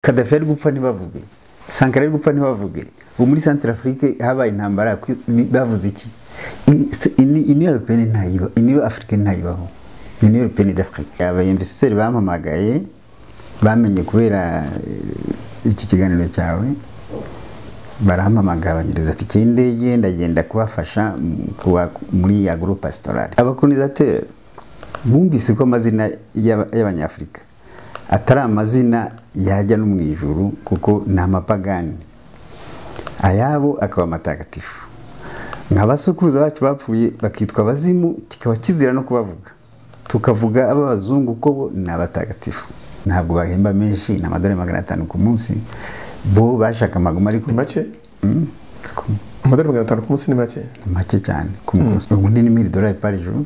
Kadhafi ari gupfa ntibavuge, Sankara ari gupfa ntibavuge, ubu muri Centrafrique habaye intambara bavuze iki? Union Européenne ntayiba, Union Africaine ntayibaho, Union Européenne d'Afrique. Abainvestisseurs bampamagaye bamenye kubera iki kiganiro cyawe, barampamagara banyereza ati cy'indege ndagenda kubafasha muri agro pastoral. Abakonizateur bumvise ko amazina y'abanyafrika atari amazina yajya no mu ijuru kuko ni amapagani, ayabo akaba matagatifu. Nk'abasokuruza bacu bapfuye bakitwa abazimu, kikaba kizira no kubavuga, tukavuga abazungu ko bo ni abatagatifu. Ntabwo bahemba menshi, na $500 ku munsi, bo bashaka amaguma ariko make. $500 ku munsi ni make? Make cyane ku munsi. Ubundi ni $1000 par jour.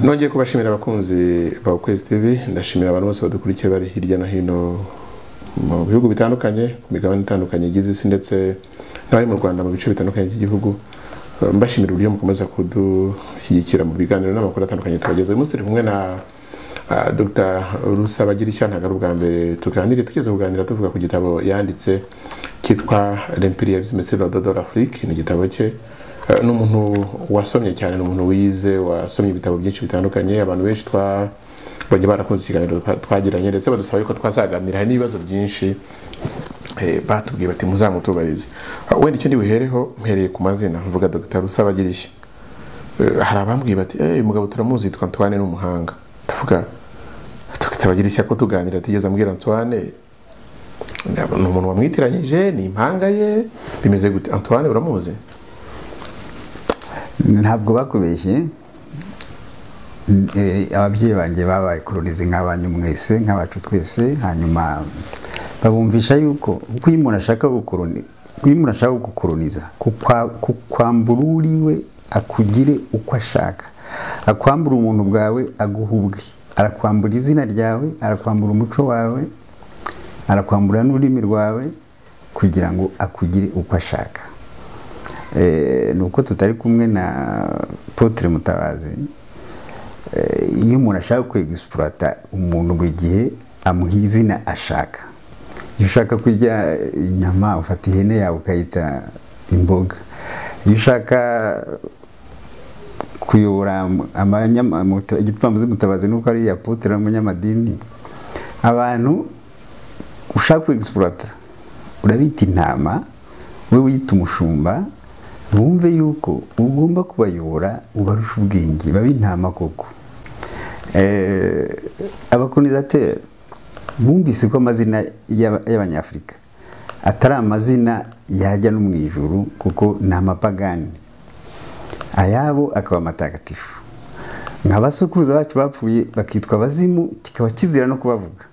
Nongeye kubashimira abakunzi ba Ukwezi TV, ndashimira abantu bose badukurikiye bari hirya no hino mu bihugu bitandukanye, ku migabane itandukanye igize isi, ndetse n'abari mu Rwanda mu bice bitandukanye by'igihugu. Mbashimira uburyo mukomeza kudushyigikira mu biganiro n'amakuru atandukanye tubageza. Uyu munsi turi kumwe na Dr. Rusabagirishya. Ntabwo ari ubwa mbere tugeze kuganira tuvuga ku gitabo yanditse cyitwa L'Impérialisme sur le dos de l'Afrique. Ni igitabo cye, n'umuntu wasomye cyane, n'umuntu wize, wasomye ibitabo byinshi bitandukanye. Abantu benshi bajya barakunze ikiganiro twagiranye, ndetse badusaba yuko twazaganira n'ibibazo byinshi, batubwiye bati muzamutubarize. Wenda icyo ndi buhereho mpereye ku mazina, mvuga Dr. Rusabagirishya. Hari abambwiye bati umugabo turamuzi yitwa Antoine n'umuhanga. Ndavuga Dr. Bagirishya ko tuganira tigeze ambwira Antoine ni umuntu wamwitiranyije, ni impanga ye, bimeze gute? Antoine uramuzi? Ntabwo bakubeshye. Ababyeyi banjye babaye kolonize nk'abanyu mwese, nk'abacu twese, hanyuma babumvisha yuko uko iyo umuntu ashaka gukoloniza, kukwambura uriwe akugire uko ashaka, akwambura umuntu bwawe aguhubwe, arakwambura izina ryawe, arakwambura umuco wawe, arakwambura n'ururimi rwawe kugira ngo akugire uko ashaka. Nuko tutari kumwe na Apotre Mutabazi, iyo umuntu ashaka kwegisiplata umuntu buri gihe amuha izina ashaka. Iyo ushaka kurya inyama ufata ihene yawe ukayita imboga. Iyo ushaka kuyobora igitwambuzi Mutabazi nuko ari Apotre w'umunyamadini, abantu ushaka kwegisiplata urabita intama, we wita umushumba, bumve yuko ugomba kubayobora ubarusha ubwenge, babe intama koko. Abakonizateur bumvise ko amazina y'abanyafrika atari amazina yajya no mu ijuru kuko ni amapagani, ayabo akaba matagatifu. Nk'abasokuruza bacu bapfuye bakitwa abazimu, kikaba kizira no kubavuga,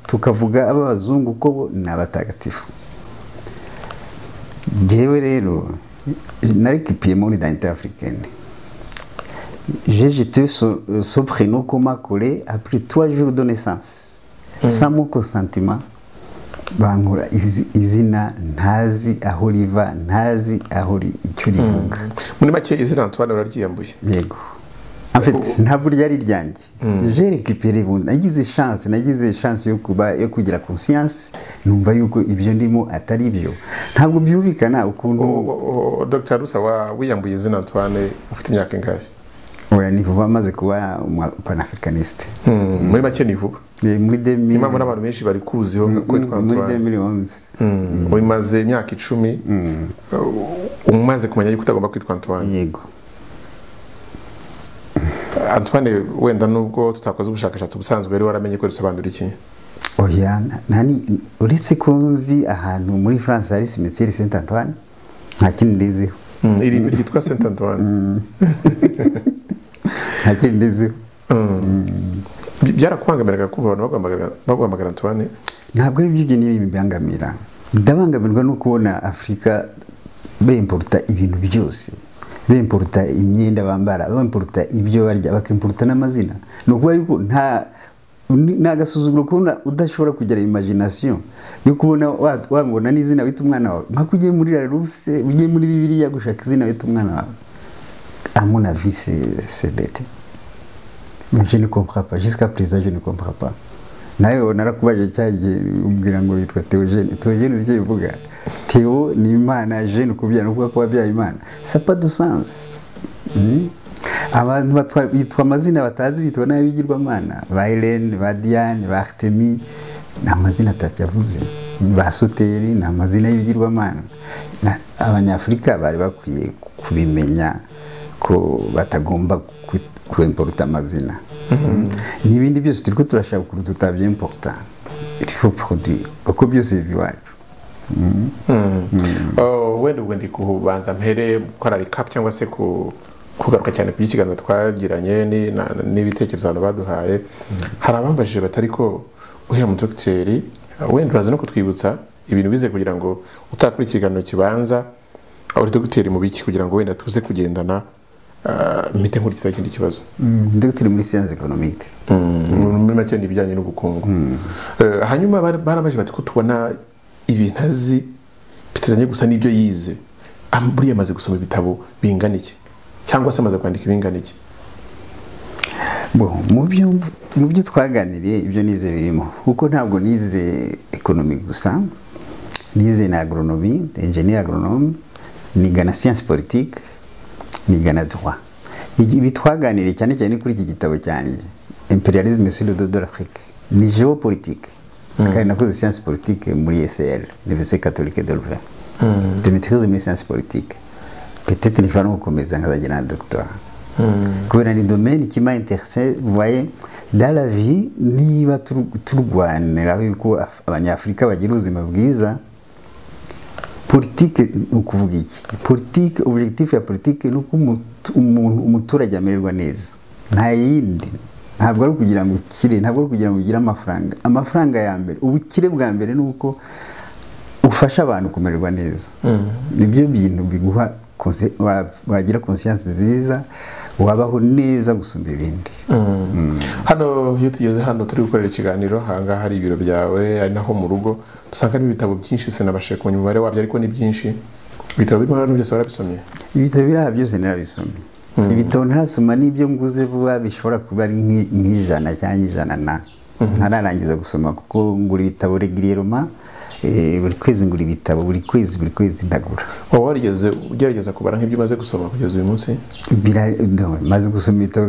tukavuga abazungu ko bo ni abatagatifu. Jewe rero narécupéré mon identité africaine. J'ai jeté ce prénom qu'on m'a collé après 3 jours de naissance, sans mon consentement. Bankura izina ntazi aho riva, ntazi aho icyo rivuga. Muri make izina Antoine uraryiyambuye? Yego. En fait, ntabwo ryari ryanjye. J'ai récupéré, nagize chance yo kugira conscience, numva yuko ibyo ndimo atari byo. Ntabwo byumvikana ukuntu Dr. Rusa wiyambuye izina Antoine ufite imyaka ingahe? Oya, ni vuba maze kuba panafricaniste. Muri make ni vuba. Muri 2000. Impamvu n'abantu benshi bari kuziho kwitwa Antoine. Muri 2011. Umaze imyaka 10 umaze kumenya yuko utagomba kwitwa Antoine. Yego. Antoine, wenda nubwo tutakoze ubushakashatsi busanzwe rero waramenye ko risobanura iki? Oya, uretse ko nzi ahantu muri France hari cimetière Saint Antoine, nta kindi ndiziho. Iri ryitwa Saint Antoine. Nta kindi ndiziho. Byarakubangamiraga kumva abantu baguhamagara Antoine? Ntabwo ari byo n'ibimbangamira. Ndabangamirwa no kubona Afrika bimporta ibintu byose. Bimporta imyenda bambara, bimporta ibyo barya, bakimporta n'amazina. Nukuba yuko nagasuzuguro kubona udashobora kugera imagination yo kubona wabona n'izina wita umwana wawe. Nka kugiye muri La Rousse, ugiye muri Bibiliya gushaka izina wita umwana wawe. À mon avis, c'est bête. Mais je ne comprends pas. Jusqu'à présent, je ne comprends pas. Nayo narakubaje cyagiye umbwira ngo yitwa Théogène. Théogène uzi icyo bivuga? Théo ni Imana, Gène kubyara nukuvuga ko wabyaye Imana. Ça pas de sens. Abantu bitwa amazina batazi bitwa n'abigirwamana. Ba Hélène, ba Diane, ba Artemis, ni amazina atacyavuze. Ba Soteri ni amazina y'ibigirwamana. Abanyafurika bari bakwiye kubimenya ko batagomba kwimporta amazina. N'ibindi byose turiko turashaka kuri tutabyimporta. Il faut produire. Uko byose biwacu. Wenda ndi kubanza mpere gukora recap cyangwa se kugaruka cyane ku by'ikiganiro twagiranye n'ibitekerezo abantu baduhaye. Hari abambajije batari ko uhe mu docteur wenda uraza no kutwibutsa ibintu bize kugira ngo utakora ikiganiro kibanza uri docteur mu biki kugira ngo wenda tuze kugendana mite nkurikiza ikindi kibazo. Docteur muri science économique. Muri make n'ibijyanye n'ubukungu. Hanyuma barabaje bati ko tubona ibintu azi bitanye gusa n'ibyo yize. Buriya amaze gusoma ibitabo bingana iki cyangwa se amaze kwandika ibingana iki? Mu byo twaganiriye ibyo nize birimo kuko ntabwo nize économique gusa, nize na agronomie, ingénieur agronome, niga na science politique, niga na droit. Ibi twaganiriye cyane cyane kuri iki gitabo cyanjye Impérialisme sur le dos de l'Afrique, ni géopolitique. Kandi nakoze science politique muri ECL, Université catholique de Louvain. De maîtrise muri science politique. Peut-être nifana gukomeza nkazagira na doctorat. Kubera ni domaine qui m'a intéressé, vous voyez, dans la vie niba turwanira yuko abanyafrika bagira ubuzima bwiza. Politique ukuvuga iki? Politique, objectif ya politique nuko umuturage amererwa neza. Nta yindi. Ntabwo ari kugira ngo ukire, ntabwo ari kugira ngo ugire amafaranga. Amafaranga ya mbere, ubukire bwa mbere nuko ufasha abantu kumererwa neza. Nibyo bintu biguha wagira conscience nziza, wabaho neza gusumba ibindi. Hano iyo tugeze hano turi gukorera ikiganiro hanga hari ibiro byawe ari naho mu rugo dusanga ibitabo byinshi sinabashe kumenya umubare wabyo ariko ni byinshi. Ibitabo birimo hano byose warabisomye? Ibitabo biraha byose narabisomye. Ibitabo ntarasoma n'ibyo nguze vuba bishobora kuba ari nk'ijana cyangwa ijana na ntararangiza gusoma kuko ngura ibitabo régulièrement. Buri kwezi ngura ibitabo, buri kwezi ndagura. Wowe warigeze ugerageza kubara nk'ibyo umaze gusoma kugeza uyu munsi? Maze gusoma ibitabo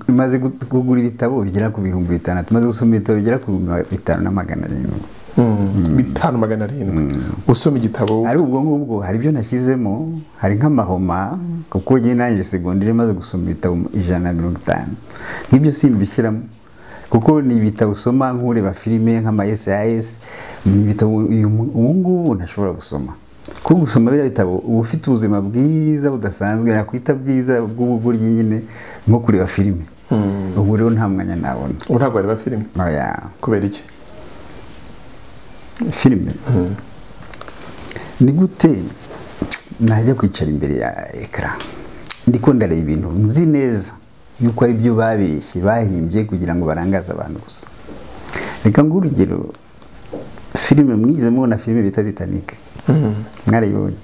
maze kugura ibitabo bigera ku 5,000, maze gusoma ibitabo bigera ku 5,700. 5,700 usoma igitabo? Ari ubwo ngubwo hari ibyo nashyizemo, hari nk'amahoma kuko njye nanjye secondaire maze gusoma ibitabo 150. Nk'ibyo simbishyiramo kuko ni ibitabo usoma nk'ureba filime nk'ama SAS, ni ibitabo ubu ngubu ntashobora gusoma. Kuko gusoma biriya bitabo uba ufite ubuzima bwiza budasanzwe, nakwita bwiza bw'ubugoryi nyine nko kureba filime. Ubu rero nta mwanya nabona. Ubu ntabwo areba filime? Oya. Kubera iki? Filime ni gute najya kwicara imbere ya ekara ndiko ndareba ibintu nzi neza yuko ari byo babeshye bahimbye kugira ngo barangaze abantu gusa. Reka ngurugero filime mwize mubona filime bita Titanic. Mwarayibonye?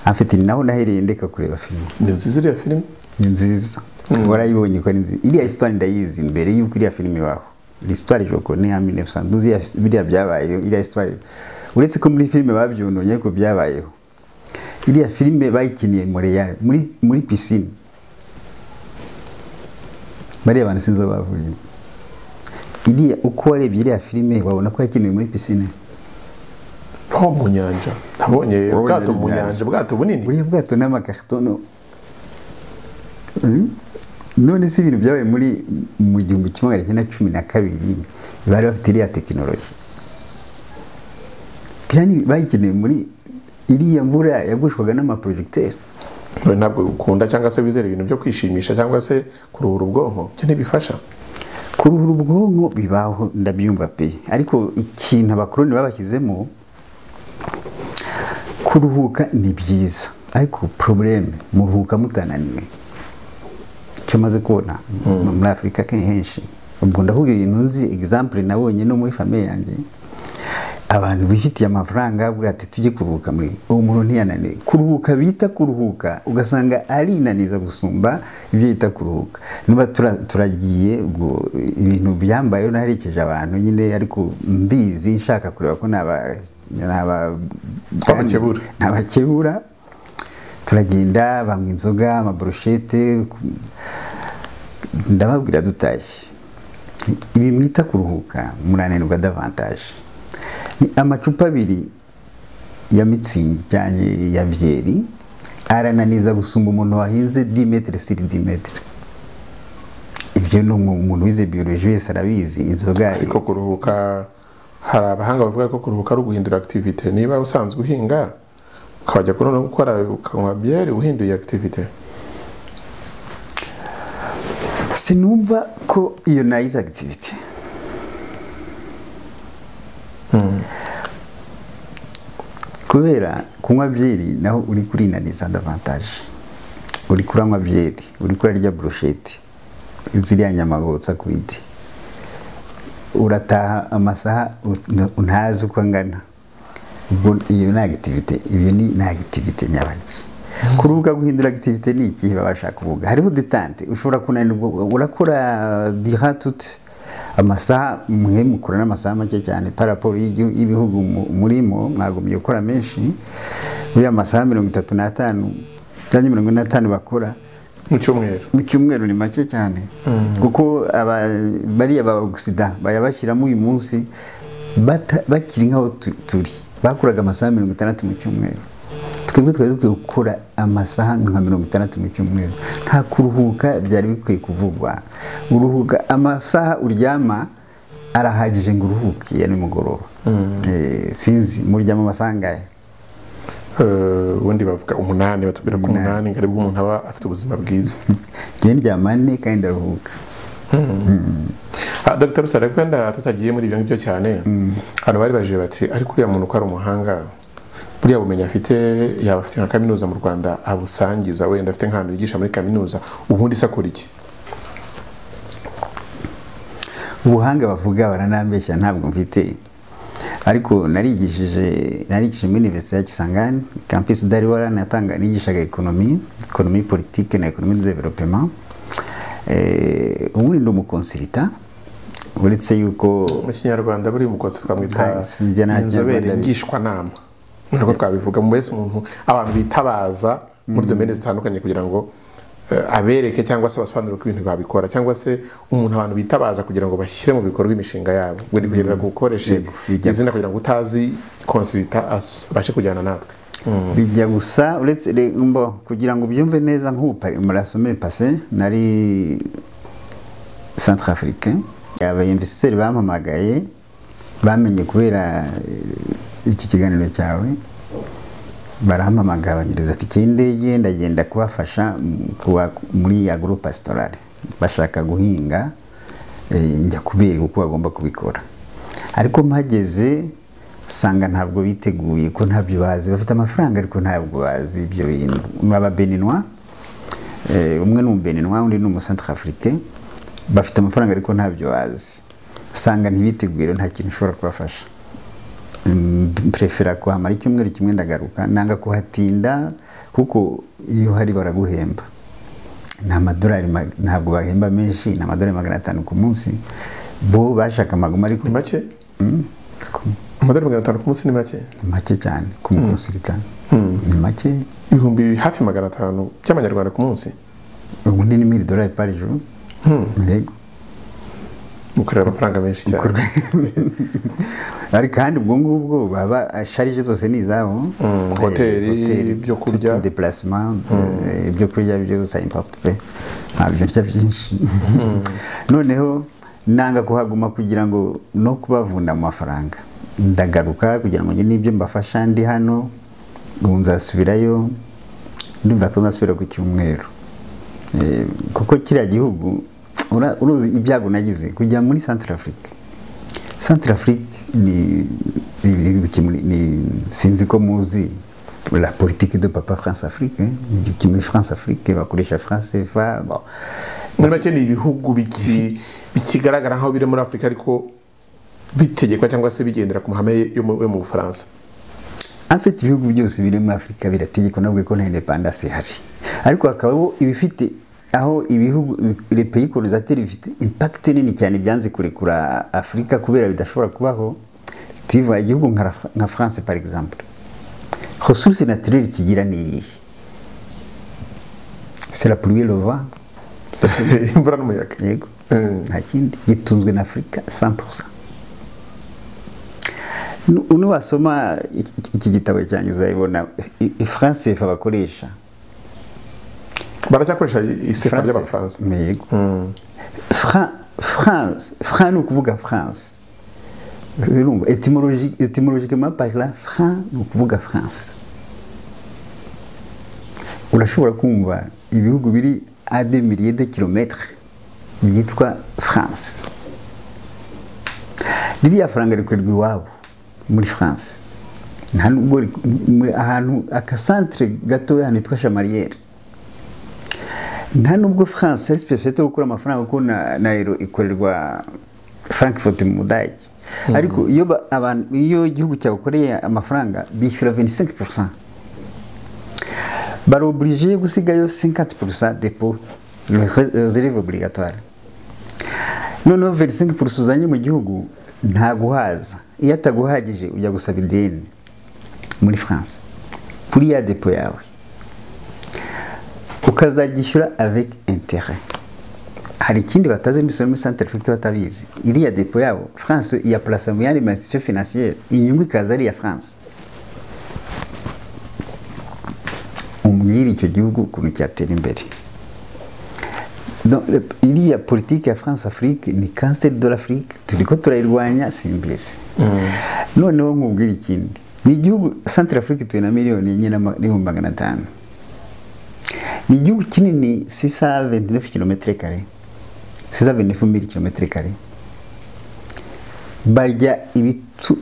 Afite naho nahereye ndeka kureba filime. Ni nziza iriya filime? Ni nziza. Warayibonye ko ni nziza. Iriya histoire ndayizi mbere yuko iriya filime ibaho. L'histoire je connais en 1912 biriya byabaye iriya histoire. Uretse ko muri filime babyononye ko byabayeho. Iriya filime bayikiniye Montreal muri piscine. Bari abantu sinzi bavuye. Iriya uko warebye iriya filime wabona ko yakiniwe muri piscine. Ho mu nyanja. Nabonye ubwato mu nyanja, bwato bunini. Buriya bwato n'amakartono. None si ibintu byabaye mu 1912 bari bafite iriya tekinoloji. Birani bayikeneye muri iriya mvura yagushwaga n'amaprojecteur. Ntabwo ukunda cyangwa se wizera ibintu byo kwishimisha cyangwa se kuruhura ubwonko cyo ntibifasha? Kuruhura ubwonko bibaho ndabyumva pe, ariko ikintu abakoroni babashyizemo kuruhuka ni byiza, ariko problème muruhuka mutananiwe. Cyo maze kubona muri Afrika kenshi ubwo ndavuga ibintu nzi example nabonye no muri famille yanjye. abantu bifitiye amafaranga buri ati tujye kuruhuka muri uwo muntu ntiyananiwe kuruhuka bita kuruhuka ugasanga arinaniza gusumba ibyo yita kuruhuka niba turagiye ubwo ibintu byambayeho naherekeje abantu nyine ariko mbizi nshaka kureba ko ntabakebura turagenda banywa inzoga amaburushete ndababwira dutashye ibi mwita kuruhuka murananirwa davantage amacupa 2 ya mitsingi cyane ya byeri arananiza gusumba umuntu wahinze 10 metre sur 10 metre ibyo no umuntu wize biologie wese arabizi inzoga ariko kuruhuka hari abahanga bavuga ko kuruhuka ari uguhindura activité niba usanzwe uhinga ukajya kunone gukora ukanywa byeri uhinduye activité sinumva ko iyo night activity kubera kunywa byeri naho uri kurinaniza davantage uri kuranywa byeri uri kurarya brochette ziriya nyama botsa ku biti urataha amasaha ntazi uko angana ubwo iyo ni activity ibyo ni activity nyabaki kuruhuka guhindura activity ni iki babasha kuvuga hariho detente ushobora kunanirwa urakora diratute amasaha mwe mukora n'amasaha make cyane paraporo y'ibihugu murimo mwagomye gukora menshi buri amasaha 35 cyangwa 45 bakora mu cyumweru ni make cyane kuko bari aba Occident bayabashyiramo uyu munsi bakiri nkaho turi bakuraga amasaha 60 mu cyumweru twebwe twari dukwiye gukora amasaha nka 60 mu cyumweru nta kuruhuka byari bikwiye kuvugwa uruhuka amasaha uryama arahagije ngo uruhuke ya nimugoroba sinzi muryama amasaha ngahe ubundi bavuga 8 batubwira ko 8 ngari bwo umuntu aba afite ubuzima bwiza je ndyama 4 kandi ndaruhuka Dr. Sara kwenda tutagiye muri ibyo ngibyo cyane hano bari baje bati ariko uriya muntu ko ari umuhanga buriya bumenyi afite yaba afite nka kaminuza mu Rwanda abusangiza wenda afite nk'ahantu yigisha muri kaminuza ubundi sakora iki ubuhanga bavuga baranambeshya ntabwo mfite ariko narigishije muri Université ya Kisangani campus d'Ariwara natanga nigishaga economie politique na economie de développement ubundi ndo mu consultant uretse yuko mu Kinyarwanda buri mu kote twamwita inzobere ngishwa nama nako twabivuga mu wese umuntu abantu bitabaza muri domaine zitandukanye kugira ngo abereke cyangwa se basobanure ko ibintu babikora cyangwa se umuntu abantu bitabaza kugira ngo bashyire mu bikorwa imishinga yabo wenda kugereza gukoresha izina kugira ngo utazi consultant bashe kujyana natwe bijya gusa uretse kugira ngo byumve neza nk'ubu marasomere passé nari Centrafricain aba investisseurs bampamagaye bamenye kubera iki kiganiro cyawe barampamagara banyereza ati cy'indege ndagenda kubafasha muri agro pastoral bashaka guhinga njya kubera uko bagomba kubikora ariko mpageze sanga ntabwo biteguye ko ntabyo bazi bafite amafaranga ariko ntabwo bazi ibyo bintu n'aba Beninois umwe ni Beninois undi ni Centrafricain bafite amafaranga ariko ntabyo bazi sanga ntibiteguye nta kintu ushobora kubafasha prefera kuhamara icyumweru kimwe ndagaruka nanga kuhatinda kuko iyo hari baraguhemba nta madolari ntabwo bahemba menshi na madolari 500 ku munsi bo bashaka amaguma ariko make madolari 500 ku munsi ni make cyane ku mukonsultant ni make ibihumbi hafi 500 by'amanyarwanda ku munsi ubundi ni $1000 par jour yego mukorera amafaranga menshi cyane ari kandi ubwo ngubwo baba charge zose ni zabo hoteli byo kurya déplacement byo kurya byo ça importe pe ntabyo byinshi noneho nanga kuhaguma kugira ngo no kubavunda amafaranga ndagaruka kugira ngo n'ibyo mbafasha ndi hano nzasubirayo ndumva ko nzasubira ku cyumweru kuko kiriya gihugu uruzi ibyago nagize kujya muri Centrafrique ni sinzi ko muzi la politique de papa France-Afrique ni muri France-Afrique bakoresha France CFA muri make ni ibihugu bikigaragara nkaho biri muri Afrika ariko bitegekwa cyangwa se bigendera ku mahame yo mu Bufaransa? En fait ibihugu byose biri muri Afurika birategekwa nabwo ko nta independence ihari, ariko hakabaho ibifite aho ibihugu les pays colonisateurs bifite impact nini cyane byanze kurekura Afurika kubera bidashobora kubaho. Tiva igihugu nka France par exemple, ressources naturelles kigira ni c'est la pluie et le vent, imvura n'umuyaga. yego nta kindi gitunzwe na Afurika 100%. Uno wasoma iki gitabo cyanyu uzayibona France ifa bakoresha baracyakoresha isefa ry'Abafaransa. yego France ni ukuvuga France, étymologiquement parlant franc ni ukuvuga France. Urashobora kumva ibihugu biri à des milliers de kilomètres byitwa France. Ririya faranga rikorerwa iwabo muri France, nta nubwo ahantu akasantere gatoya hitwa Chamalières, nta nubwo France ari specialite yo gukora amafaranga kuko na euro ikorerwa Frankfurt mu Budage. Ariko iyo igihugu cyakoreye amafaranga bishyura 25%, bari obligé gusigayo 50% dépôt, réserve obligatoire. Noneho 25% uzanye mu gihugu nta guhaza, iyo ataguhagije ujya gusaba ideni muri France kuri ya dépôt yawe ukazagishyura avec intérêt. Hari ikindi bataze imisoro muri Centrafrique batabizi, iriya dépôt yabo France iya place mu yandi institution financière, inyungu ikaza ari ya France. Umwiri icyo gihugu ukuntu cyatera imbere. Donc iriya politique ya France Afrique ni cancer de l'Afrique, turiko turayirwanya simbizi. Noneho nkubwira ikindi, ni igihugu Centrafrique tuye na miliyoni enye n'ibihumbi 500. Ni igihugu kinini 629 km², 629,000 km².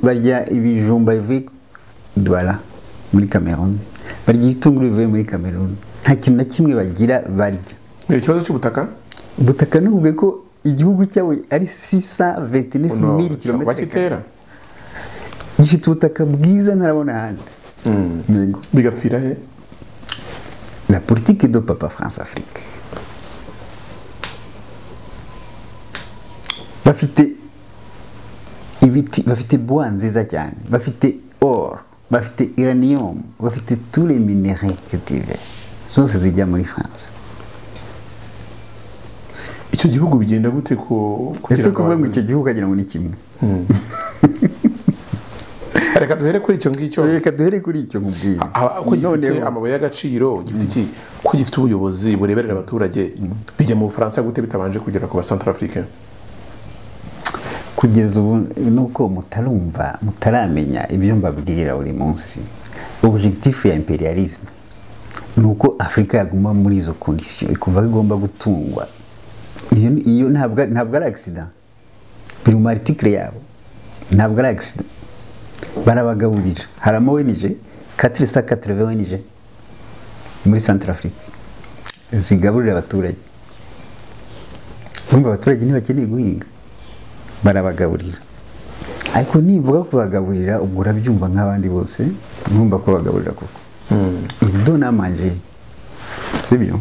barya ibijumba bivuye Douala muri Cameroon, barya ibitunguru bivuye muri Cameroon, nta kintu na kimwe bagira barya. Ikibazo cy'ubutaka, ubutaka n'ubwo ko igihugu cyawe ari 629,000 km², gifite ubutaka bwiza ntarabona handi. Bigapfira he? La politique de Papa France Afrique. Bafite ibiti, bafite bois nziza cyane, bafite or, bafite uranium, bafite tous les minéraux cultivés. Zose zijya muri France. Icyo gihugu bigenda gute ko kugira ngo icyo gihugu agira ngo ni kimwe? Reka duhere kuri icyo ngicyo. Reka duhere kuri icyo nkubwiye. Ko gifite amabuye y'agaciro, gifite iki? Ko gifite ubuyobozi bureberera abaturage, bijya mu Bufaransa gute bitabanje kugera ku ba Centrafricains? Kugeza ubu nuko mutaramenya ibyo mbabwira buri munsi. Objectif ya imperialisme nuko Afrika yaguma muri izo conditions, ikuva igomba gutungwa. Iyo ntabwo ari accident. Biri mu article yabo, ntabwo ari accident. Barabagaburira. Hari ama ONG 480 ONG muri Centrafrique zigaburira abaturage. Urumva abaturage ntibakeneye guhinga, barabagaburira. Ariko nivuga kubagaburira ubwo urabyumva nk'abandi bose, numva ko bagaburira koko. Il donne à manger. C'est bien.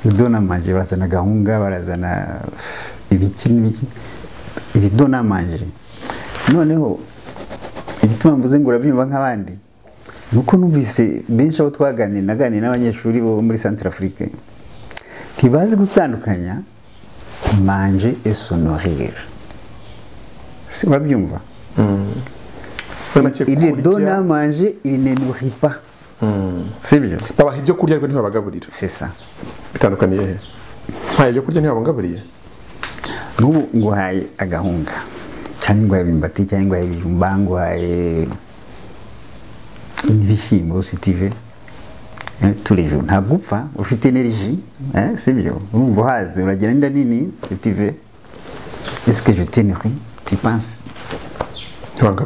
Il donne à manger, barazana gahunga, barazana ibiki n'ibiki. Il donne à manger. Noneho igituma mvuze ngo urabyumva nk'abandi nuko numvise benshi abo naganira n'abanyeshuri bo muri Centrafrique ntibazi gutandukanya manger et se nourrir. Si babyumva. Il donne à manger, il ne nourrit pas. C'est bien. Babaha ibyo kurya ariko ntibabagaburira. C'est ça. Bitandukaniye he? Haye ibyo kurya ntibabagaburiye. N'ubu nguhaye agahunga cyangwa nguhaye imyumbati cyangwa nguhaye ibijumba, nguhaye ibishyimbo si tu veux, tous les jours ntabwo upfa, ufite énergie, c'est bien. Urumva uhaze uragira inda nini si tu veux. Est-ce que je te nourris? Tu penses?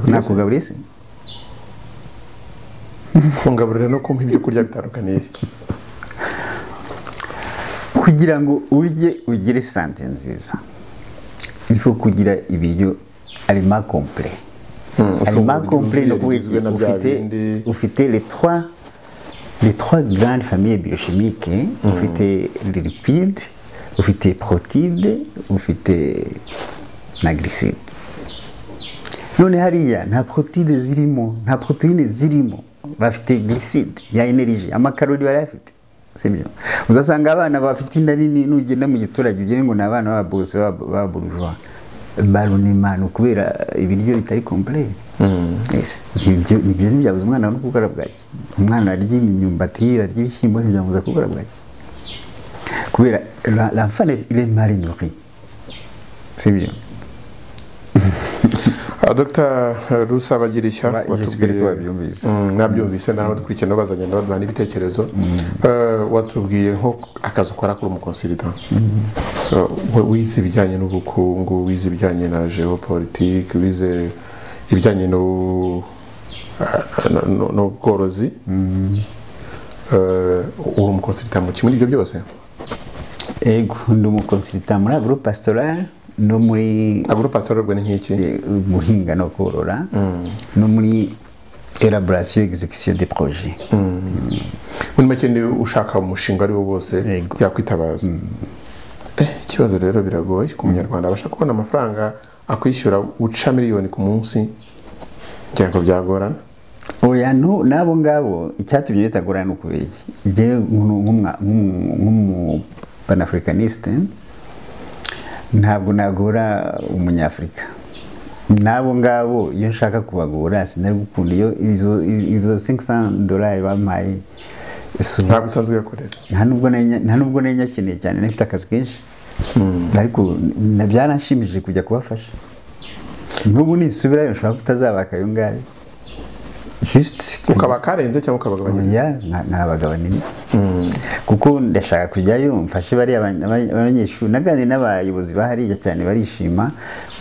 Nakugaburiye se? Kungaburira no kumpa ibyo kurya bitandukaniye. Kugira ngo urye ugire sante nziza, il faut kugira ibiryo aliment complet. Aliment complet no ufite les trois grandes familles biochimiques, ufite les lipides, ufite protides, ufite na glycide. None hariya nta protides zirimo, nta proteine zirimo, bafite glycide ya energy, amakarori barafite. Sibyo. Uzasanga abana bafite inda nini nugenda mu giturage ugire ngo nabana ba boss ba bourgeois. Barunimana kubera ibiryo bitari complet. Nibyo byabuze umwana no gukora bwaki. Umwana arya imyumbati, arya ibishyimbo ntibyamuza gukora bwaki. Kubera l'enfant il est mal nourri. Sibyo. Dr. Rusabagirishya nabyumvise n'abadukurikirana bazagenda baduha n'ibitekerezo watubwiye nko akazi ukora kuri umukonsilita wize ibijyanye n'ubukungu, wize ibijyanye na geopolitique, wize ibijyanye n'ubworozi, uri umukonsilita mu kimwe n'ibyo byose? Ego ndi umukonsilita muri agropastoral no muri agropastoral bwo nk'iki guhinga no korora no muri élaboration exécution des projets. Muri make ni ushaka umushinga ari wo bose yakwitabaza. Ikibazo rero biragoye ku munyarwanda abasha kubona amafaranga akwishyura uca miliyoni ku munsi, cyangwa byagorana. Oya no nabo ngabo icyatumye bitagorana ukubeye je nk'umu panafricaniste ntabwo nagora umunyafrika. Nabo ngabo iyo nshaka kubagora sinari gukunda iyo izo $500 bampaye ntabwo usanzwe yakorera. Nta nubwo nari nyakeneye cyane, nafite akazi kenshi ariko byaranshimishije kujya kubafasha. N'ubu nisubirayo nshobora kutazabaka ayo ngayo ukaba karenze cyangwa ukabagabanyiriza. Nabagabaniriza kuko ndashaka kujyayo mfashe bari abanyeshuri, naganiriye n'abayobozi bahariya cyane barishima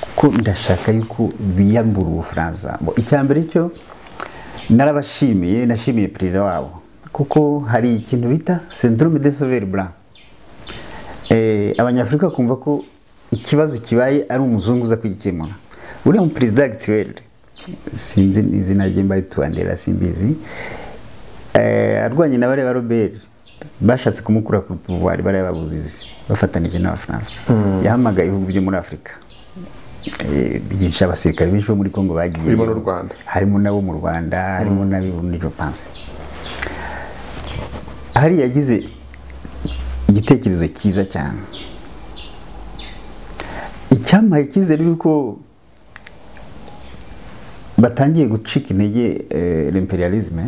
kuko ndashaka yuko biyambura Ubufaransa. Icyambere cyo narabashimiye, nashimiye perezida wabo kuko hari ikintu bita syndrome des sauveurs blancs. Abanyafrika kumva ko ikibazo kibaye ari umuzungu uza kugikemura. Uriya mu perezida actuel sinzi izina rye mbaye tuandera simbizi, arwanye na bare ba Robert bashatse kumukura ku pouvoir, bare babuzizi bafatanije n'Abafaransa. Yahamagaye ibihugu byo muri Afrika byinshi, abasirikare benshi bo muri Congo bagiye mu Rwanda, harimo nabo mu Rwanda, harimo n'abibundi je pense. Hari yagize igitekerezo cyiza cyane. Icyamaye cyizere yuko batangiye gucika intege l'imperialisme.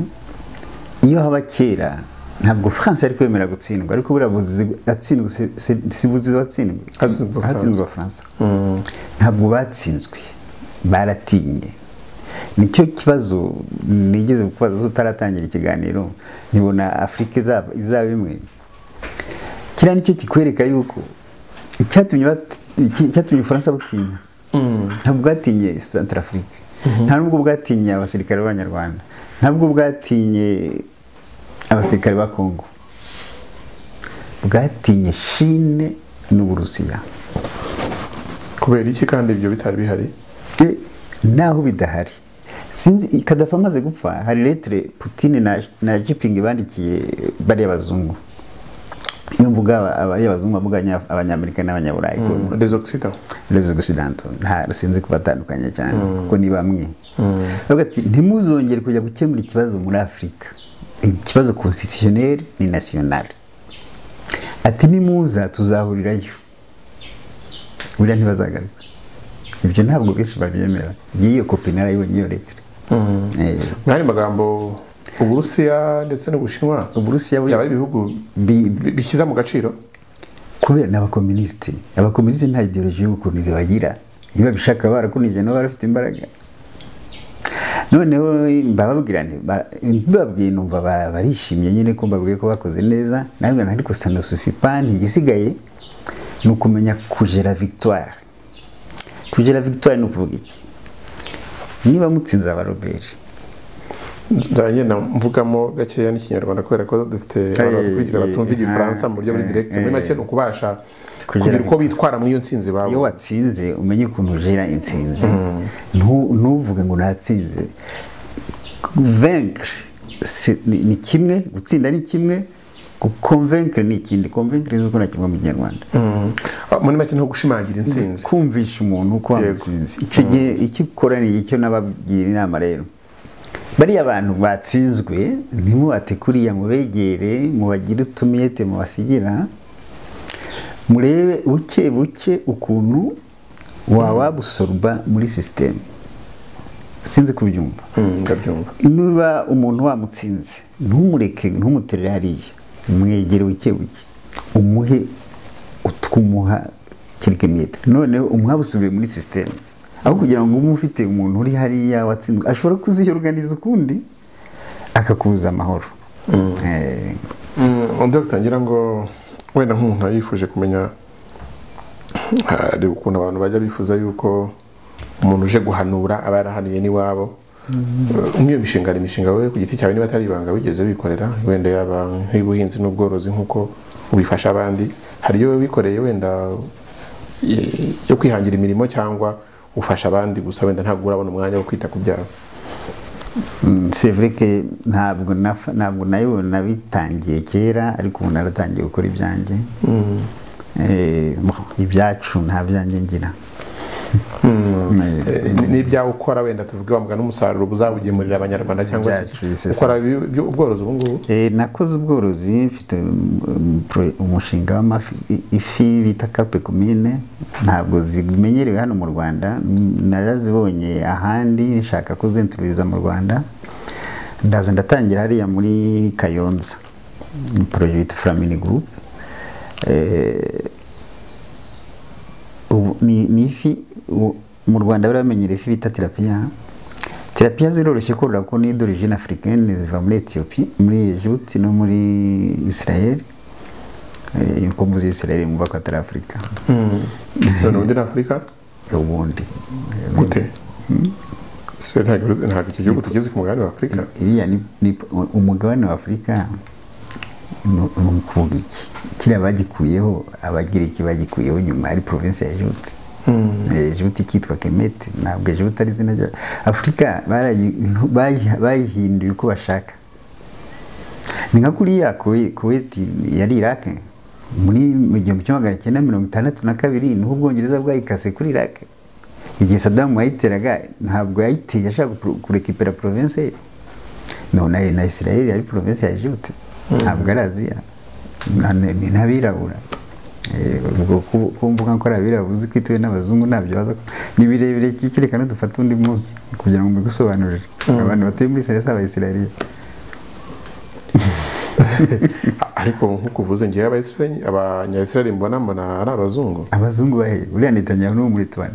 Iyo haba kera ntabwo France ari kwemera gutsindwa, ariko burabuzi atsindwa sibuzi watsindwa, hatsinzwe France. Ntabwo batsinzwe, baratinye. Nicyo kibazo nigeze kubaza utaratangira ikiganiro, nibona Afrika izaba imwe. Kira nicyo kikwereka yuko icyatumye France butinya. Ntabwo bwatinye Centrafrique, nta nubwo bwatinye abasirikare b'Abanyarwanda, ntabwo bwatinye abasirikare ba Congo, bwatinye Chine n'Uburusiya. Kubera iki kandi ibyo bitari bihari? Naho bidahari sinzi. Kadafi amaze gupfa hari lettre Putin na Jinping bandikiye bari abazungu. Iyo mvuga abari abazungu bavuganya Abanyamerika n'Abanyaburayi, les Occidentaux, nta sinzi kubatandukanya cyane kuko ni bamwe. Bagati ntimuzongere kujya gukemura ikibazo muri Afrika, ikibazo constitutionnel ni national. Ati nimuza tuzahurirayo, buriya ntibazagaruka. Ibyo ntabwo benshi babyemera. Ngiyo kopi narayibonye iyo lettre. Mwari magambo Uburusiya ndetse n'Ubushinwa, Uburusiya yaba ibihugu bishyiza mu gaciro kubera n'abakomuniste. Abakomuniste nta ideology y'ubukunzi bagira, niba bishaka barakunije no barafite imbaraga. Noneho bababwira babwiye numva barishimye nyine ko mbabwiye ko bakoze neza. Nabwo ariko ça ne suffit pas, ntigisigaye ni ukumenya kugera victoire. Kugera victoire ni ukuvuga iki? Niba mutsinze aba Robert ndagenda mvugamo gakeya n'ikinyarwanda kubera ko dufite abantu badukurikira batumva igifaransa mu buryo buri direct muri make no kubasha kugira uko bitwara muri iyo ntsinzi babo. Iyo watsinze umenye ukuntu ujera intsinzi, ntuvuge ngo natsinze. Vaincre ni kimwe, gutsinda ni kimwe, convaincre ni ikindi. Convaincre ni uko nakimwe mu Kinyarwanda. Muri make no gushimangira intsinzi, kumvisha umuntu uko watsinze. Icyo gihe icyo ukora ni icyo nabagira inama rero. Bariya abantu batsinzwe ntimubate kuriya mubegere, mubagire utumiyete mubasigira, murebe buke buke ukuntu wawabusorba muri system. Sinzi kubyumva. Ndabyumva. Niba umuntu wamutsinze ntumureke, ntumuterere hariya, mwegere buke buke, umuhe utwumuha kirike miyete, noneho umwabusubiye muri system. Aho kugira ngo umufite umuntu uri hariya watsinzwe ashobora kuziyorganiza ukundi akakuza amahoro. Dr. ngira ngo wenda nk'umuntu yifuje kumenya hari ukuntu abantu bajya bifuza yuko umuntu uje guhanura aba yarahaniye n'iwabo. Nk'iyo imishinga wowe ku giti cyawe niba atari ibanga wigeze wikorera, wenda yaba nk'ubuhinzi n'ubworozi nk'uko ubifasha abandi, hari iyo wikoreye wenda yo kwihangira imirimo cyangwa ufasha abandi gusa wenda ntabwo urabona umwanya wo kwita ku byawe? C'est vrai que ntabwo nayo nabitangiye kera, ariko ubu naratangiye gukora ibyanjye. Ibyacu nta byanjye ngira. N'ibyawe ukora wenda tuvuge wambwa n'umusaruro uzabugemurira abanyarwanda cyangwa se ukora ubworozi ubu ngubu? Nakoze ubworozi, mfite umushinga w'amafi, ifi bita carpe comine, ntabwo zimenyerewe hano mu Rwanda, narazibonye ahandi nshaka kuzintroduza mu Rwanda, ndaza ndatangira hariya muri Kayonza, projet bita Flamini Group. Ni ifi mu Rwanda baramenyera ifi bita tilapia. Tilapia ziroroshye korora ko ni d'origine africaine, ziva muri Ethiopie, muri Egypte no muri Israel. Yuko muri Israel mu baka tara Afrika. Undi na Afrika? Ubundi. Gute? Ntabwo iki gihugu tugeze ku mugabane wa Afrika? Iriya ni umugabane wa Afrika. Nukuvuga iki? Kira bagikuyeho, Abagiriki bagikuyeho nyuma ari province ya Egypte. Egypte kitwa Kemet, ntabwo Egypte ari izina rya Afrika, bayihinduye uko bashaka. Ni nka kuriya Kuwait yari Iraq muri 1962 niho Ubwongereza bwayikase kuri Iraq. Igihe Saddam yayiteraga ntabwo yayiteye ashaka kurekipera province ye. None na Israel yari province ya Egypte, ntabwo ari Aziya, ni n'abirabura. Kumvuga ko abirabura uzi kwituwe n'abazungu nabyo baza ni birebire cyerekana dufata undi munsi kugira ngo mbigusobanurire. Abantu batuye muri Israel s'Abayisraeli. Ariko nkuko uvuze ngiye abanya-Israel mbona ari abazungu. Abazungu bahe uriya Netanyahu no muri Twan.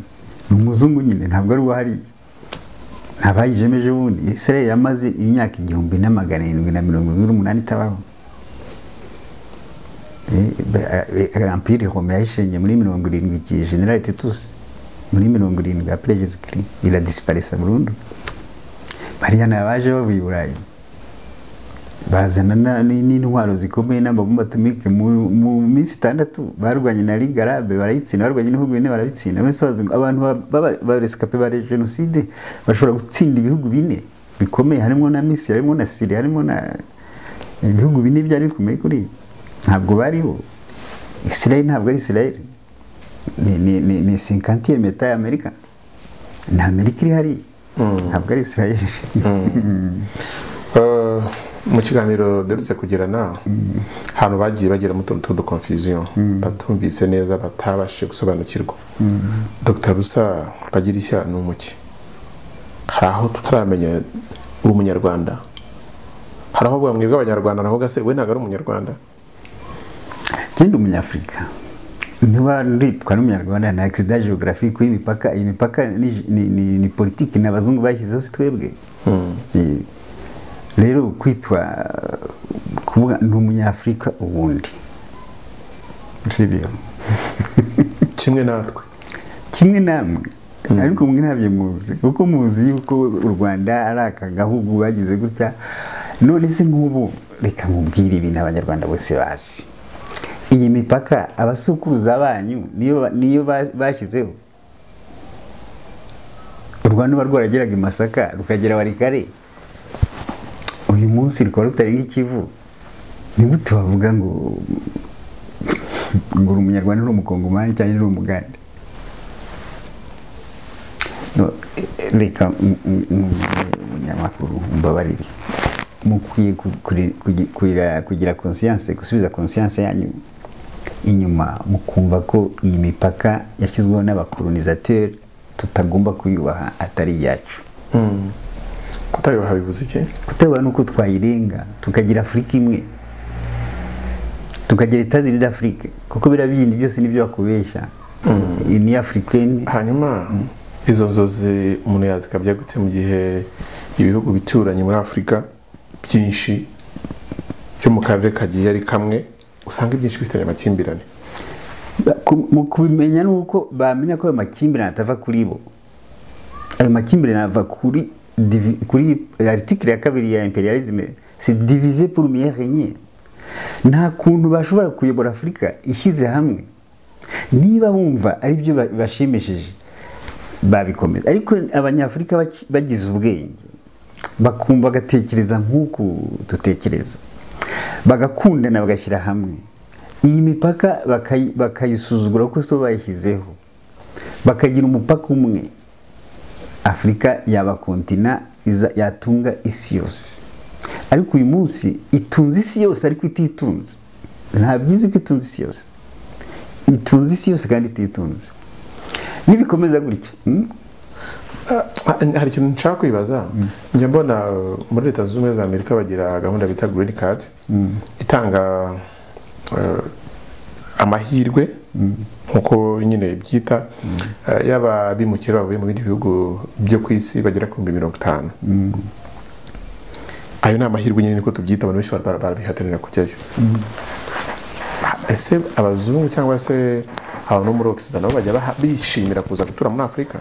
Ni umuzungu nyine, ntabwo ari wahari. Ntabayijemeje ubundi. Israel yamaze imyaka 1778 itabaho. Empire Rome yashenye muri 70 General Titus muri 70 après Jésus-Christ, il a disparu burundu. Bariya nabaje bavuye Burayi bazana n'intwaro zikomeye n'amabomba atomike mu minsi 6 barwanye na Ligue Arabe barayitsinda, barwanye n'ibihugu bine barabitsinda. Abantu barescape ba genocide bashobora gutsinda ibihugu bine bikomeye, harimo na Misiri, harimo na Syria, harimo na ibihugu bine byari bikomeye kuri. Ntabwo bariho. Israel ntabwo ari Israel, ni 50e meta ya Amerika. Na Amerika iri hari, ntabwo ari Israel. Mu kiganiro derutse kugirana hano bagiye bagira mu tuntu confusion, batumvise neza, batabashe gusobanukirwa. Dr. Rusa Bagirishya ni umuki? Haraho tutaramenya uri umunyarwanda, haraho bwa mwebwe abanyarwanda naho gase we ntago ari umunyarwanda? Ndi umunyafrika. Niba nditwa n'umunyarwanda na accident geographique y'imipaka, imipaka ni politique n'abazungu bashyizeho twebwe. Rero kwitwa kuvuga ndi umunyafrika ubundi sibyo. Kimwe natwe, kimwe namwe ariko mwe ntabyo muzi kuko muzi yuko u Rwanda ari akagahugu bagize gutya. None se nk'ubu reka mubwire ibintu abanyarwanda bose bazi, iyi mipaka abasukuruza banyu niyo bashyizeho. U Rwanda rwarageraga i Masaka rukagera Warikare, uyu munsi rukaba rutarenga Ikivu. Ni gute bavuga ngo uri umunyarwanda uri umukongomani cyangwa uri umugande? Reka umunyamakuru mbabarire, mukwiye kugira conscience, gusubiza conscience yanyu inyuma, mukumva ko iyi mipaka yashyizweho n'abakolonisateur tutagomba kuyubaha, atari yacu. Kutayubaha bivuze iki? Kutayubaha nuko twayirenga tukagira Afrika imwe, tukagira Etats-Unis d'Afrique, kuko birabindi byose nibyo bakubeshya. Ni africaine. Hanyuma izo nzozi umuntu yazikabya gute mu gihe ibihugu bituranye muri Afrika byinshi byo mu karere kagiye ari kamwe, usanga ibyinshi bifitanye amakimbirane? Mu kubimenya nuko bamenya ko ayo makimbirane atava kuri bo. Ayo makimbirane ava kuri article ya 2 ya imperialisme, c'est diviser pour mieux régner. Nta kuntu bashobora kuyobora Afrika ishyize hamwe. Niba bumva ari byo bashimishije babikomeza, ariko abanyafrika bagize ubwenge bakumva bagatekereza nk'uko dutekereza, bagakundana bagashyira hamwe, iyi mipaka bakayisuzugura ko so bayishyizeho, bakagira umupaka umwe, Afrika yaba kontina yatunga isi yose. Ariko uyu munsi itunze isi yose ariko ititunze. Nta byiza ko itunze isi yose, itunze isi yose kandi ititunze. Nibikomeza gutya, hari ikintu nshaka kwibaza. Njye mbona muri Leta Zunze Ubumwe za Amerika bagira gahunda bita Green Card, itanga amahirwe nkuko nyine byita yaba bimukira bavuye mu bindi bihugu byo ku isi bagera ku 50. Ayo ni amahirwe nyine niko tubyita, abantu benshi barabihatanira kujyayo. Ese abazungu cyangwa se abantu muri Occident nabo bajya bishimira kuza gutura muri Afrika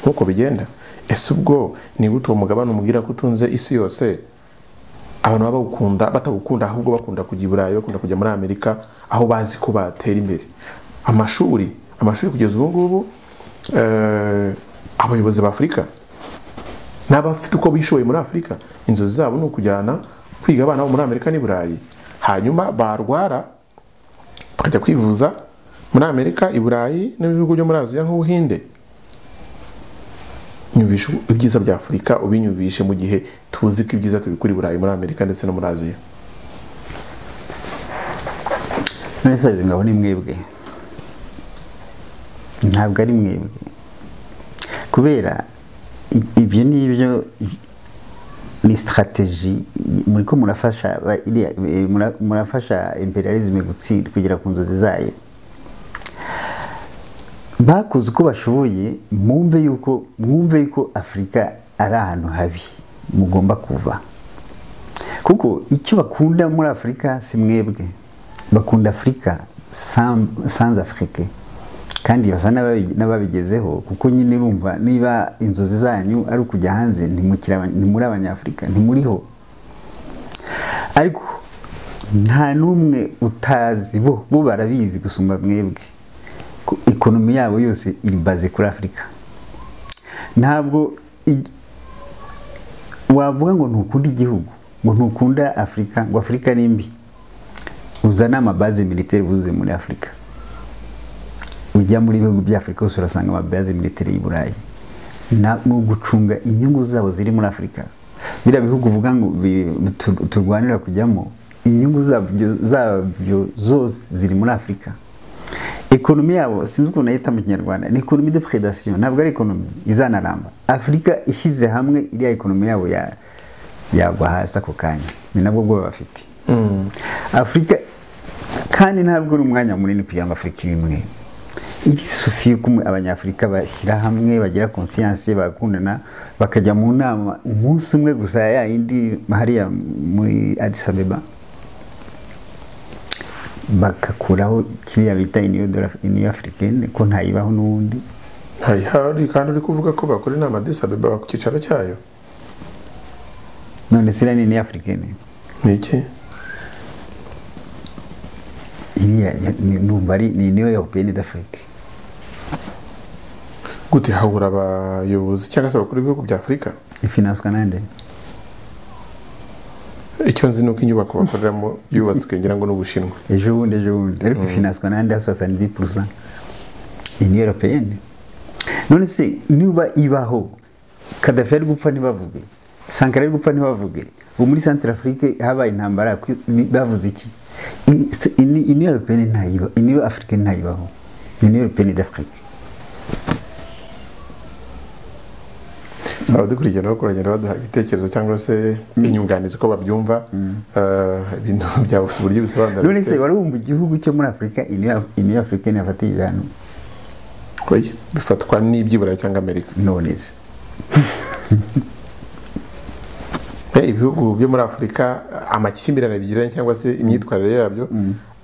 nkuko bigenda? Ese ubwo ni gute umugabane umubwira ko utunze isi yose, abantu batagukunda ahubwo bakunda kujya i Burayi, bakunda kujya muri Amerika aho bazi ko batera imbere? Amashuri kugeza ubu ngubu abayobozi ba Afrika n'abafite uko bishoboye muri Afrika, inzozi zabo ni ukujyana kwiga abana bo muri Amerika n'i Burayi, hanyuma barwara bakajya kwivuza muri Amerika, i Burayi n'ibihugu byo muri Aziya nk'Ubuhinde. Nyumvisha ibyiza bya Afrika, ubinyumvishe mu gihe tuzi ko ibyiza tubikura i Burayi, muri Amerika ndetse no muri Aziya. Nese ngabo ni mwebwe, ntabwo ari mwebwe, kubera ibyo nibyo ni strategy muri ko murafasha imperialisme gutsindwa kugira ku nzozi zayo. Bakoze uko bashoboye, mwumve yuko Afrika ari ahantu habi mugomba kuva, kuko icyo bakunda muri Afrika si mwebwe, bakunda Afrika sans Afrique, kandi basa n'ababigezeho, kuko nyine urumva niba inzozi zanyu ari ukujya hanze, ntimuri abanyafrika, ntimuriho. Ariko nta numwe utazi, bo barabizi gusumba mwebwe, ekonomi yabo yose iri baze kuri Afrika. Ntabwo wavuga ngo ntukunda igihugu, ngo ntukunda Afrika, ngo Afrika ni mbi, uzana amabaze militaire buze muri Afrika. Ujya muri bihugu bya Afrika hose urasanga amabaze militaire y'I Burayi, no gucunga inyungu zabo ziri muri Afrika. Bira bihugu uvuga ngo turwanira kujyamo, inyungu zabyo zose ziri muri Afrika. Ekonomi yabo sinzi uko nayita mu Kinyarwanda, ni ekonomi de prédation, ntabwo ari ekonomi izanaramba. Afrika ishyize hamwe, iriya ekonomi yabo yagwa hasi ako kanya, ni nabwo bwo bafite. Afrika kandi ntabwo ari umwanya munini kugira ngo Afrika imwe. Isufiye ko abanyafrika bashyira hamwe, bagira conscience, bakundana, bakajya mu nama umunsi umwe gusa, ya indi hariya muri Addis Abeba, bakakuraho kiriya bita Union Africaine, ko ntayibaho n'ubundi. hari kandi uri kuvuga ko bakora inama Addis Abeba ku cyicaro cyayo. none sira ni africaine Ni iki? ni niyo européenne d'Afrique. Gute habura abayobozi cyangwa se abakuru b'ibihugu bya Afurika? Ifinanswa nande? Icyo nzi nuko inyubako bakoreramo yubatswe ngira ngo n'Ubushinwa. Ejo bundi ariko ifinanswa nande à 70%. Ni européenne. None se niba ibaho Kadhafi ari gupfa ntibavuge, Sankara ari gupfa ntibavuge, ubu muri Centrafrique habaye intambara bavuze iki? Ini européenne ntayiba, ini africaine ntayibaho. Ni européenne d'Afrique. Abadukurikirana bakoranyira baduha ibitekerezo cyangwa se inyunganizi ko babyumva ibintu bya uburyo bisobanura. None se wari wumva igihugu cyo muri Afrika ini africaine yafatiye ibihano? Oya, bifatwa n'ibyibura cyangwa Amerika. None se ibihugu byo muri Afurika amakimbirane bigiranye cyangwa se imyitwarire yabyo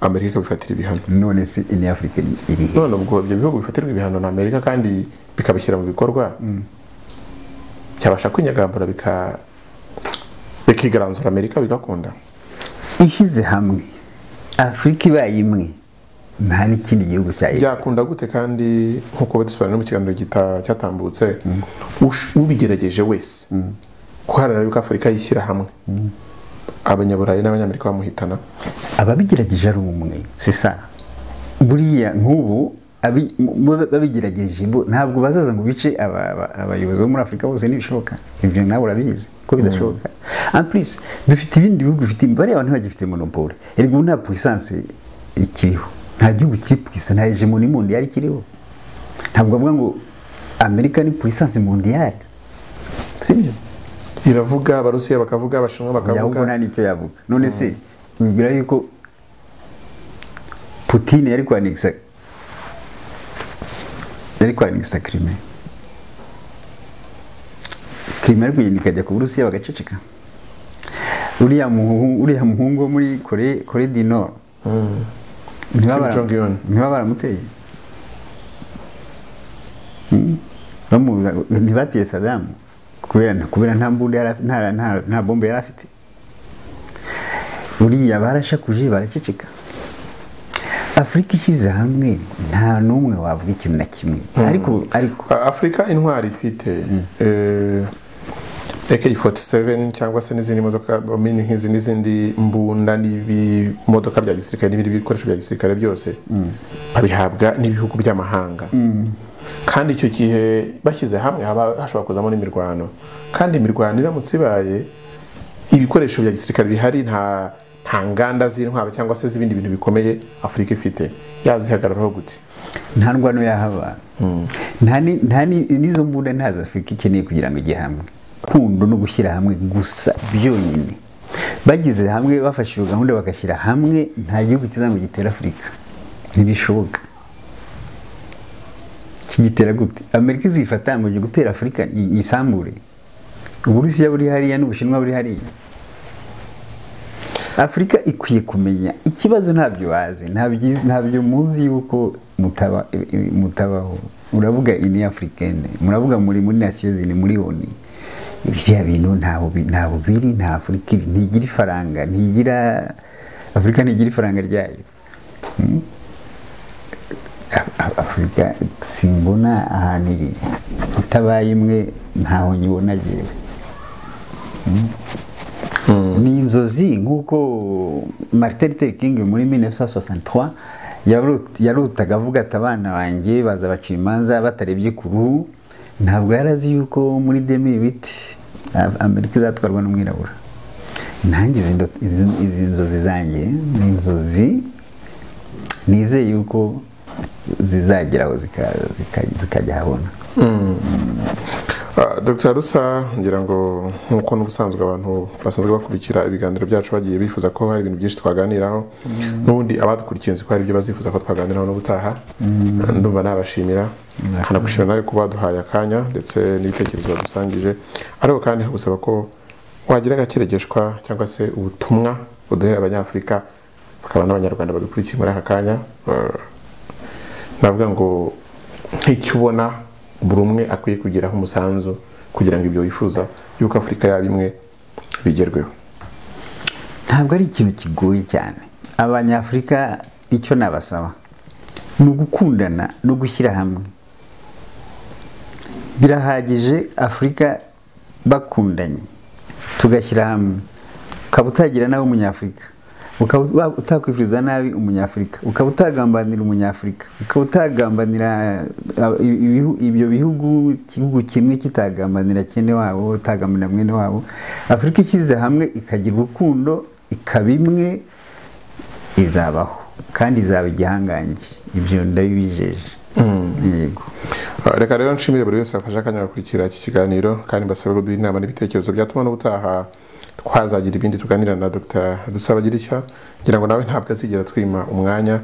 Amerika ikabifatira ibihano. None se ini africaine iri none ubwo ibyo bihugu bifatirwa ibihano na Amerika kandi bikabishyira mu bikorwa cyabasha kwinyagambura bikigaranzura Amerika bigakunda. Ishyize hamwe Afrika ibaye imwe nta n'ikindi gihugu cyayo byakunda gute kandi nkuko badusobanurira mu kiganiro cyatambutse ubigerageje wese kuharara yuko Afurika yishyira hamwe abanyaburayi n'abanyamerika bamuhitana. Ababigerageje ari umwe sisa buriya nk'ubu babigerageje ntabwo bazaza ngo bice abayobozi bo muri Afurika bose n'ibishoboka. Ibyo nawe urabizi ko bidashoboka. En plus dufite ibindi bihugu bifite bari abantu bagifite monopole. Ergo nta puissance ikiriho, nta gihugu kiri puissance, nta hegemonie mondiale kiriho. Ntabwo avuga ngo Amerika ni puissance mondiale, sibyo? Iravuga Abarusiya bakavuga, Abashinwa bakavuga, yavuga nta nicyo yavuga. None se bibwira yuko Putin yari kwanexa Crimea. Crimea ariko ikajya ku Burusiya bagaceceka. Uriya muhungu wo muri Korea du Nord niba baramuteye ntibatiye Saddam kubera nta mbunda nta bombe yari afite. Uriya barashakuje baraceceka. Afrika ishyize hamwe nta n'umwe wavuga ikintu na kimwe. Ariko Afrika intwari ifite AK-47 cyangwa se n'izindi modoka bomini nk'izi n'izindi mbunda n'ibimodoka bya gisirikare n'ibindi bikoresho bya gisirikare byose babihabwa n'ibihugu by'amahanga. Kandi icyo gihe bashyize hamwe hashobora kuzamo n'imirwano, kandi imirwano iramutse ibaye ibikoresho bya gisirikare bihari nta nganda z'intwaro cyangwa se z'ibindi bintu bikomeye Afurika ifite yazihagararaho gute? Nta ndwano yahaba. Nta n'izo mbunda ntazo Afurika ikeneye kugira ngo ijye hamwe. Kundo no gushyira hamwe gusa byonyine. Bagize hamwe bafashe iyo gahunda bagashyira hamwe nta gihugu kizango gitera Afurika. Ntibishoboka. Kigitera gute? Amerika izifata ngo gutera Afurika isambure. Uburusiya buri hariya n'Ubushinwa buri hariya. Afrika ikwiye kumenya ikibazo ntabyo wazi, ntabyo muzi yuko mutabaho. Uravuga ini africaine, muravuga muri Nations Unies, muri ONU. Ibyo bintu ntaho biri, nta Afrika ntigira ifaranga, Afrika ntigira ifaranga ryayo. Afrika simbona ahantu iri, itabaye imwe ntaho nyibona jewe. Ni inzozi nk'uko Martin Luther King muri 1963 yarutaga avuga ati abana banjye baza bacira imanza batarebye ku ruhu. Ntabwo yarazi yuko muri 2008 Amerika izatwarwa n'umwirabura. Nanjye izi nzozi zanjye ni inzozi nizeye yuko zizageraho zikajya habona. Dr. Rusa ngira ngo nkuko n'ubusanzwe abantu basanzwe bakurikira ibiganiro byacu bagiye bifuza ko hari ibintu byinshi twaganiraho, n'undi abadukurikiye ko hari ibyo bazifuza ko twaganiraho n'ubutaha. Ndumva nabashimira, hanagushimira nawe kuba duhaye akanya ndetse n'ibitekerezo badusangije, ariko kandi gusaba ko wagira agakeregeshwa cyangwa se ubutumwa buduhera abanyafurika bakaba n'abanyarwanda badukurikiye muri aka kanya. Navuga ngo nk'icyo ubona buri umwe akwiye kugiraho umusanzu kugira ngo ibyo wifuza yuko Afurika yaba imwe bigerweho? Ntabwo ari ikintu kigoye cyane. Abanyafurika icyo nabasaba ni ugukundana no gushyira hamwe. Birahagije Afurika bakundanye tugashyira hamwe, ukaba utagira nawe umunyafurika, ukaba utakwifuriza nabi umunyafurika, ukaba utagambanira umunyafurika, ukaba utagambanira ibyo igihugu kimwe kitagambanira cyene wabo, utagambanira mwene wabo. Afurika ishyize hamwe ikagira urukundo, ikaba imwe, izabaho kandi izaba igihangange. Ibyo ndabibijeje. Yego. Reka rero nshimire buri wese afasha akanya gukurikira iki kiganiro, kandi mbasaba kuduha inama n'ibitekerezo byatuma n'ubutaha twazagira ibindi tuganira na Dr. Dusabagirishya, ngira ngo nawe ntabwo azigera twima umwanya,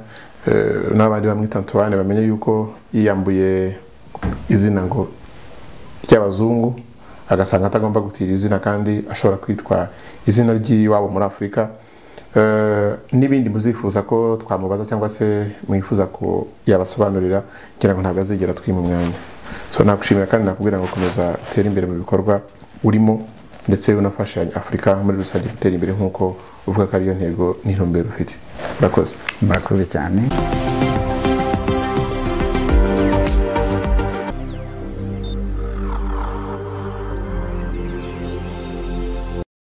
n'abandi bamwita Antoine bamenye yuko yiyambuye izina ngo ry'abazungu, agasanga atagomba gutira izina kandi ashobora kwitwa izina ry'iwabo muri Afurika. N'ibindi muzifuza ko twamubaza cyangwa se mwifuza ko yabasobanurira, ngira ngo ntabwo azigera twima umwanya. So nakushimira kandi nakubwira ngo komeza utere imbere mu bikorwa urimo, ndetse unafasha Afurika muri rusange gutera imbere nk'uko uvuga ko ariyo ntego n'intumbero ufite. Murakoze. Murakoze cyane.